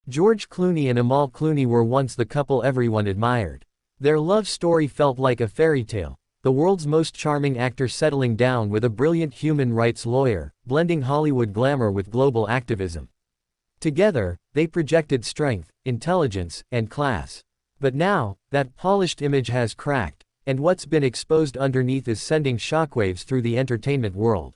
George Clooney and Amal Clooney were once the couple everyone admired. Their love story felt like a fairy tale, the world's most charming actor settling down with a brilliant human rights lawyer, blending Hollywood glamour with global activism. Together, they projected strength, intelligence, and class. But now, that polished image has cracked, and what's been exposed underneath is sending shockwaves through the entertainment world.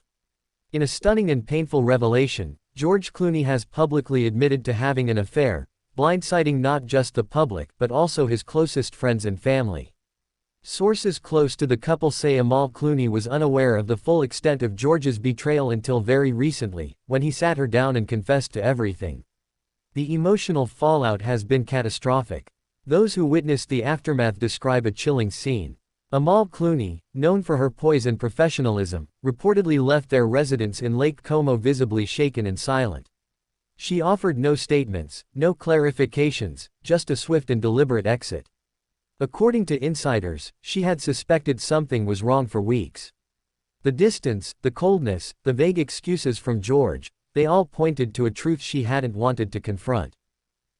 In a stunning and painful revelation, George Clooney has publicly admitted to having an affair, blindsiding not just the public but also his closest friends and family. Sources close to the couple say Amal Clooney was unaware of the full extent of George's betrayal until very recently, when he sat her down and confessed to everything. The emotional fallout has been catastrophic. Those who witnessed the aftermath describe a chilling scene. Amal Clooney, known for her poise and professionalism, reportedly left their residence in Lake Como visibly shaken and silent. She offered no statements, no clarifications, just a swift and deliberate exit. According to insiders, she had suspected something was wrong for weeks. The distance, the coldness, the vague excuses from George, they all pointed to a truth she hadn't wanted to confront.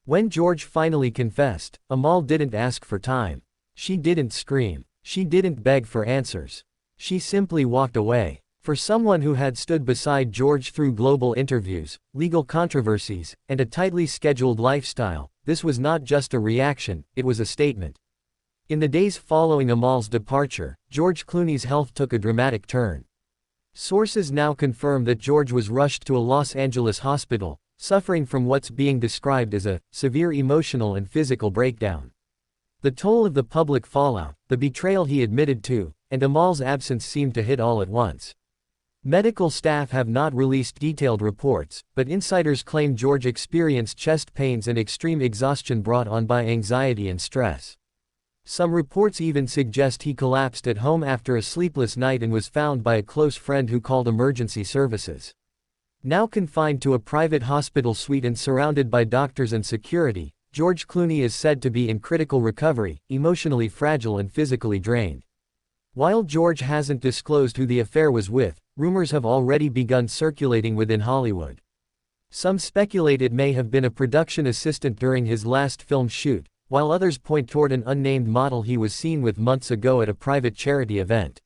When George finally confessed, Amal didn't ask for time. She didn't scream. She didn't beg for answers. She simply walked away. For someone who had stood beside George through global interviews, legal controversies, and a tightly scheduled lifestyle, this was not just a reaction, it was a statement. In the days following Amal's departure, George Clooney's health took a dramatic turn. Sources now confirm that George was rushed to a Los Angeles hospital, suffering from what's being described as a severe emotional and physical breakdown. The toll of the public fallout, the betrayal he admitted to, and Amal's absence seemed to hit all at once. Medical staff have not released detailed reports, but insiders claim George experienced chest pains and extreme exhaustion brought on by anxiety and stress. Some reports even suggest he collapsed at home after a sleepless night and was found by a close friend who called emergency services. Now confined to a private hospital suite and surrounded by doctors and security, George Clooney is said to be in critical recovery, emotionally fragile and physically drained. While George hasn't disclosed who the affair was with, rumors have already begun circulating within Hollywood. Some speculate it may have been a production assistant during his last film shoot, while others point toward an unnamed model he was seen with months ago at a private charity event.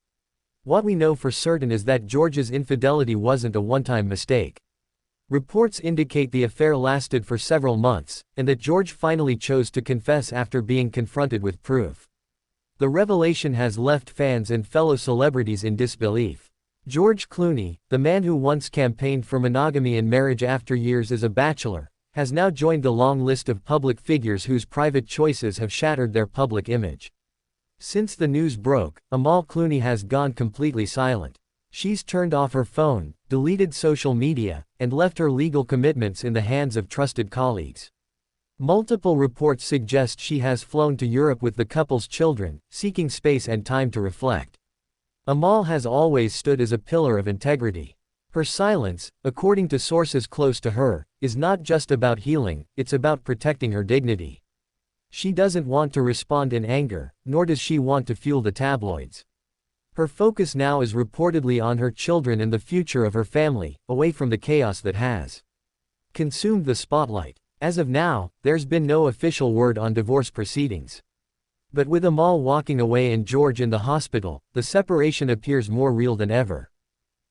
What we know for certain is that George's infidelity wasn't a one-time mistake. Reports indicate the affair lasted for several months, and that George finally chose to confess after being confronted with proof. The revelation has left fans and fellow celebrities in disbelief. George Clooney, the man who once campaigned for monogamy and marriage after years as a bachelor, has now joined the long list of public figures whose private choices have shattered their public image. Since the news broke, Amal Clooney has gone completely silent. She's turned off her phone, deleted social media, and left her legal commitments in the hands of trusted colleagues. Multiple reports suggest she has flown to Europe with the couple's children, seeking space and time to reflect. Amal has always stood as a pillar of integrity. Her silence, according to sources close to her, is not just about healing, it's about protecting her dignity. She doesn't want to respond in anger, nor does she want to fuel the tabloids. Her focus now is reportedly on her children and the future of her family, away from the chaos that has consumed the spotlight. As of now, there's been no official word on divorce proceedings. But with Amal walking away and George in the hospital, the separation appears more real than ever.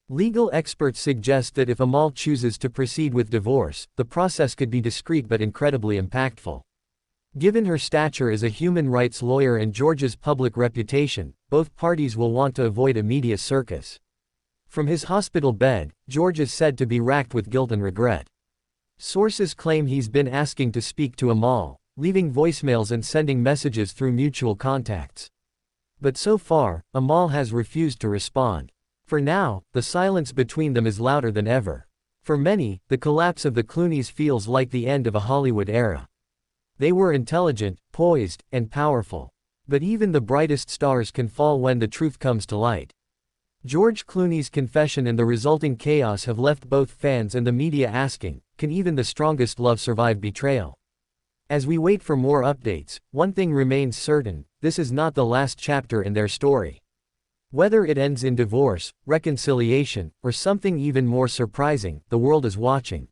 Legal experts suggest that if Amal chooses to proceed with divorce, the process could be discreet but incredibly impactful. Given her stature as a human rights lawyer and George's public reputation, both parties will want to avoid a media circus. From his hospital bed, George is said to be racked with guilt and regret. Sources claim he's been asking to speak to Amal, leaving voicemails and sending messages through mutual contacts. But so far, Amal has refused to respond. For now, the silence between them is louder than ever. For many, the collapse of the Clooneys feels like the end of a Hollywood era. They were intelligent, poised, and powerful. But even the brightest stars can fall when the truth comes to light. George Clooney's confession and the resulting chaos have left both fans and the media asking, can even the strongest love survive betrayal? As we wait for more updates, one thing remains certain: this is not the last chapter in their story. Whether it ends in divorce, reconciliation, or something even more surprising, the world is watching.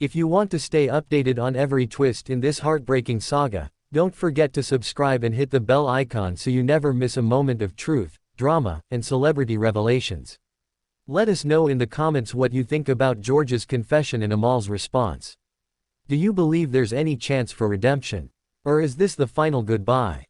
If you want to stay updated on every twist in this heartbreaking saga, don't forget to subscribe and hit the bell icon so you never miss a moment of truth, drama, and celebrity revelations. Let us know in the comments what you think about George's confession and Amal's response. Do you believe there's any chance for redemption? Or is this the final goodbye?